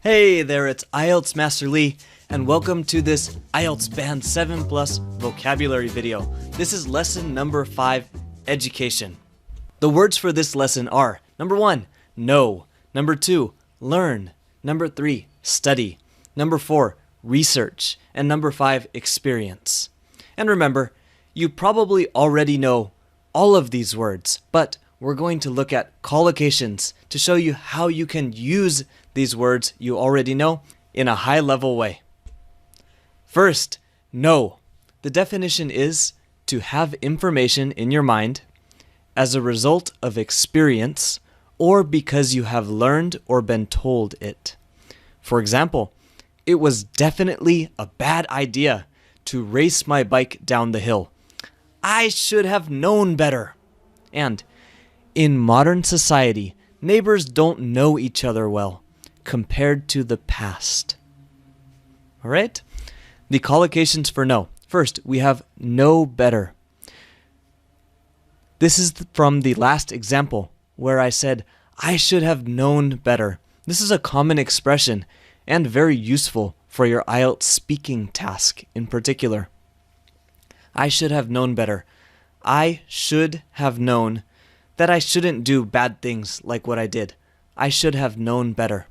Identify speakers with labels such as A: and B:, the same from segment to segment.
A: Hey there, it's IELTS Master Lee, and welcome to this IELTS Band 7 Plus vocabulary video. This is lesson number 5, education. The words for this lesson are, number 1, know. Number 2, learn. Number 3, study. Number 4, research. And number 5, experience. And remember, you probably already know all of these words, but we're going to look at collocations to show you how you can use these words you already know in a high-level way. First, know. The definition is to have information in your mind as a result of experience or because you have learned or been told it. For example, it was definitely a bad idea to race my bike down the hill. I should have known better. And in modern society, neighbors don't know each other well compared to the past. All right? The collocations for know. First, we have know better. This is from the last example where I said, I should have known better. This is a common expression and very useful for your IELTS speaking task in particular. I should have known better. I should have known that I shouldn't do bad things like what I did. I should have known better.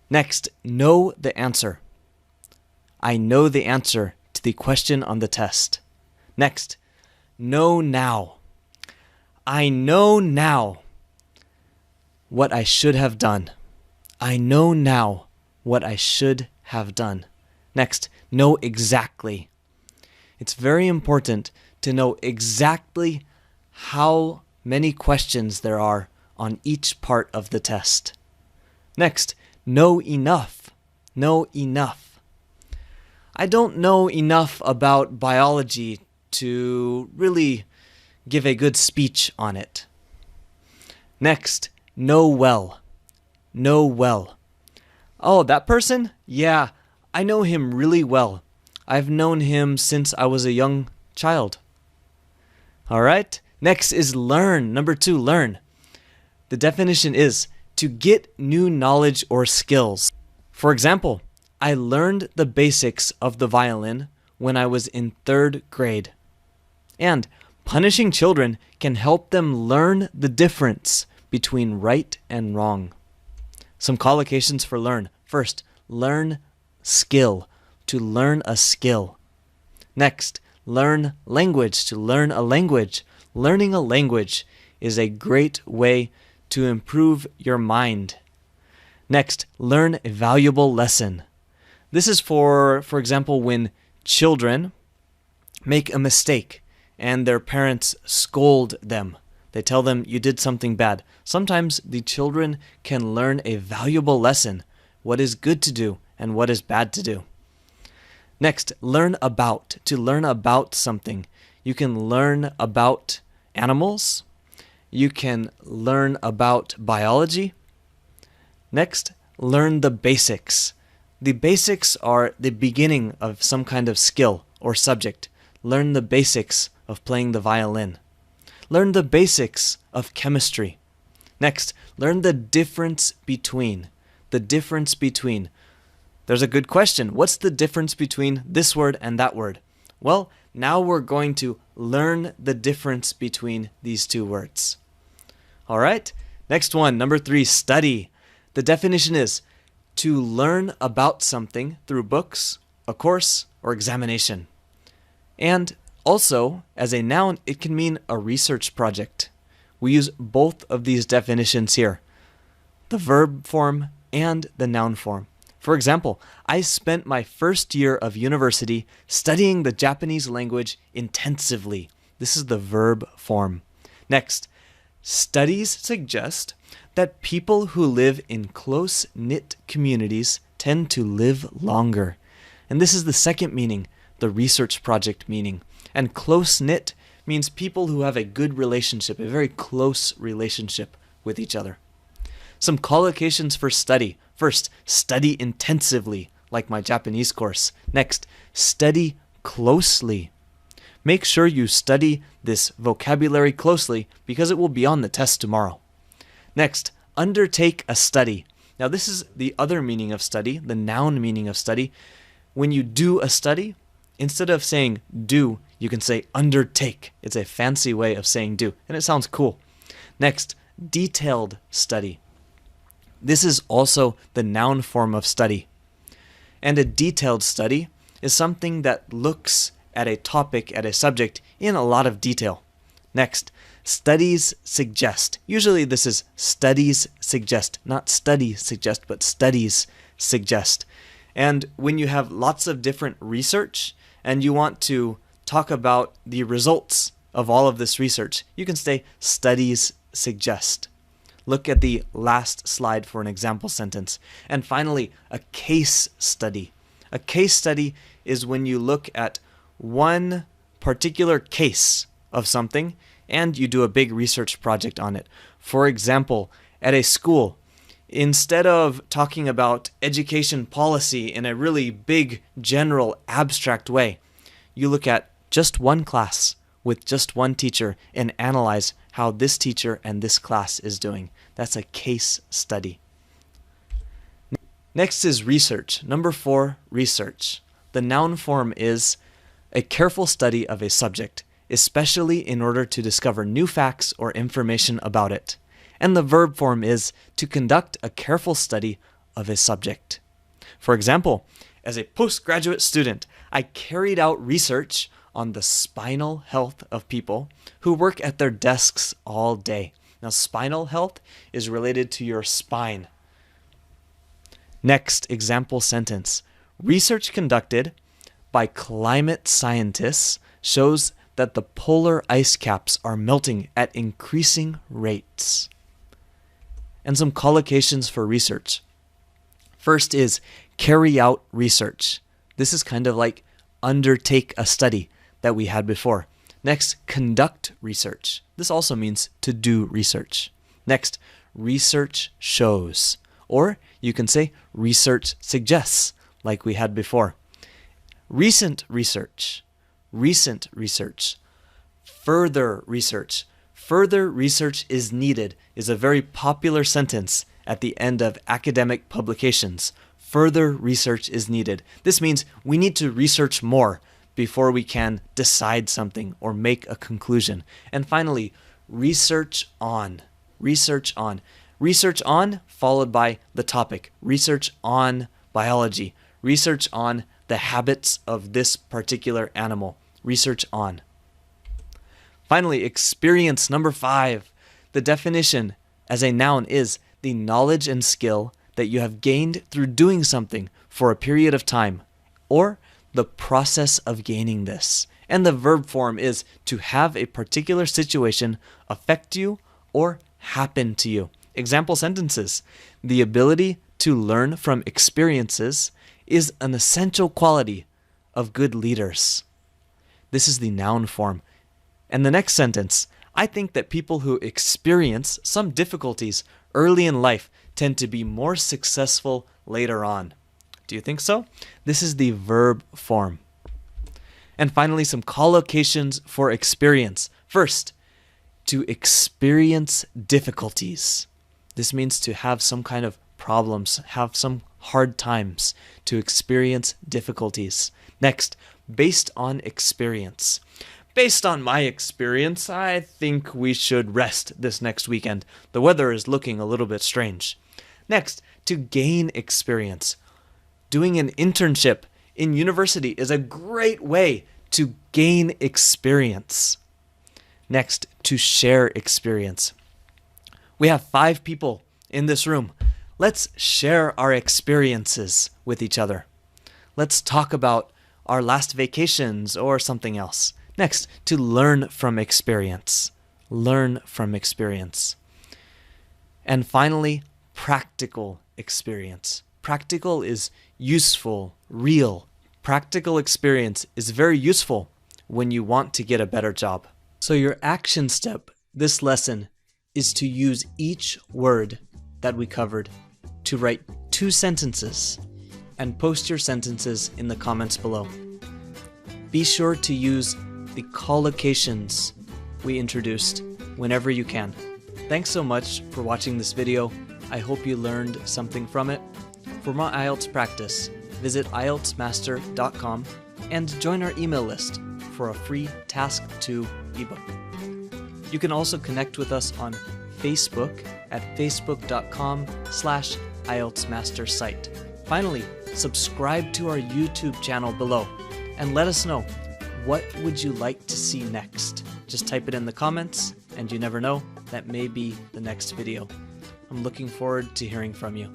A: Next, know the answer. I know the answer to the question on the test. Next, know now. I know now what I should have done. I know now what I should have done. Next, know exactly. It's very important to know exactly how many questions there are on each part of the test. Next, know enough. Know enough. I don't know enough about biology to really give a good speech on it. Next, know well. Know well. Oh, that person? Yeah, I know him really well. I've known him since I was a young child. All right? Next is learn. Number 2, learn. The definition is to get new knowledge or skills. For example, I learned the basics of the violin when I was in 3rd grade. And punishing children can help them learn the difference between right and wrong. Some collocations for learn. First, learn skill. To learn a skill. Next, learn language. To learn a language. Learning a language is a great way to improve your mind. Next, learn a valuable lesson. This is for example, when children make a mistake and their parents scold them. They tell them you did something bad. Sometimes the children can learn a valuable lesson, what is good to do and what is bad to do. Next, learn about. To learn about something. You can learn about animals. You can learn about biology. Next, learn the basics. The basics are the beginning of some kind of skill or subject. Learn the basics of playing the violin. Learn the basics of chemistry. Next, learn the difference between. The difference between. There's a good question. What's the difference between this word and that word? Well, now we're going to learn the difference between these two words. All right? Next one, number 3, study. The definition is to learn about something through books, a course, or examination. And also, as a noun, it can mean a research project. We use both of these definitions here, the verb form and the noun form. For example, I spent my first year of university studying the Japanese language intensively. This is the verb form. Next, studies suggest that people who live in close-knit communities tend to live longer. And this is the second meaning, the research project meaning. And close-knit means people who have a good relationship, a very close relationship with each other. Some collocations for study. First, study intensively, like my Japanese course. Next, study closely. Make sure you study this vocabulary closely because it will be on the test tomorrow. Next, undertake a study. Now this is the other meaning of study, the noun meaning of study. When you do a study, instead of saying do, you can say undertake. It's a fancy way of saying do, and it sounds cool. Next, detailed study. This is also the noun form of study. And a detailed study is something that looks at a topic, at a subject, in a lot of detail. Next, studies suggest. Usually this is studies suggest, not study suggest, but studies suggest. And when you have lots of different research and you want to talk about the results of all of this research, you can say studies suggest. Look at the last slide for an example sentence. And finally, a case study. A case study is when you look at one particular case of something and you do a big research project on it. For example, at a school, instead of talking about education policy in a really big, general, abstract way, you look at just one class with just one teacher and analyze how this teacher and this class is doing. That's a case study. Next is research. Number 4, research. The noun form is a careful study of a subject, especially in order to discover new facts or information about it. And the verb form is to conduct a careful study of a subject. For example, as a postgraduate student, I carried out research on the spinal health of people who work at their desks all day. Now, spinal health is related to your spine. Next example sentence. Research conducted by climate scientists shows that the polar ice caps are melting at increasing rates. And some collocations for research. First is carry out research. This is kind of like undertake a study that we had before. Next, conduct research. This also means to do research. Next, research shows. Or you can say research suggests, like we had before. Recent research. Recent research. Further research. Further research is needed is a very popular sentence at the end of academic publications. Further research is needed. This means we need to research more before we can decide something or make a conclusion. And finally, research on. Research on. Research on followed by the topic. Research on biology. Research on the habits of this particular animal. Research on. Finally, experience number 5. The definition as a noun is the knowledge and skill that you have gained through doing something for a period of time, or the process of gaining this. And the verb form is to have a particular situation affect you or happen to you. Example sentences. The ability to learn from experiences is an essential quality of good leaders. This is the noun form. And the next sentence. I think that people who experience some difficulties early in life tend to be more successful later on. Do you think so? This is the verb form. And finally, some collocations for experience. First, to experience difficulties. This means to have some kind of problems, have some hard times, to experience difficulties. Next, based on experience. Based on my experience, I think we should rest this next weekend. The weather is looking a little bit strange. Next, to gain experience. Doing an internship in university is a great way to gain experience. Next, to share experience. We have 5 people in this room. Let's share our experiences with each other. Let's talk about our last vacations or something else. Next, to learn from experience. Learn from experience. And finally, practical experience. Practical is useful, real. Practical experience is very useful when you want to get a better job. So your action step this lesson is to use each word that we covered to write 2 sentences and post your sentences in the comments below. Be sure to use the collocations we introduced whenever you can. Thanks so much for watching this video. I hope you learned something from it. For more IELTS practice, visit IELTSmaster.com and join our email list for a free Task 2 ebook. You can also connect with us on Facebook at facebook.com/IELTSmaster site. Finally, subscribe to our YouTube channel below and let us know, what would you like to see next? Just type it in the comments, and you never know, that may be the next video. I'm looking forward to hearing from you.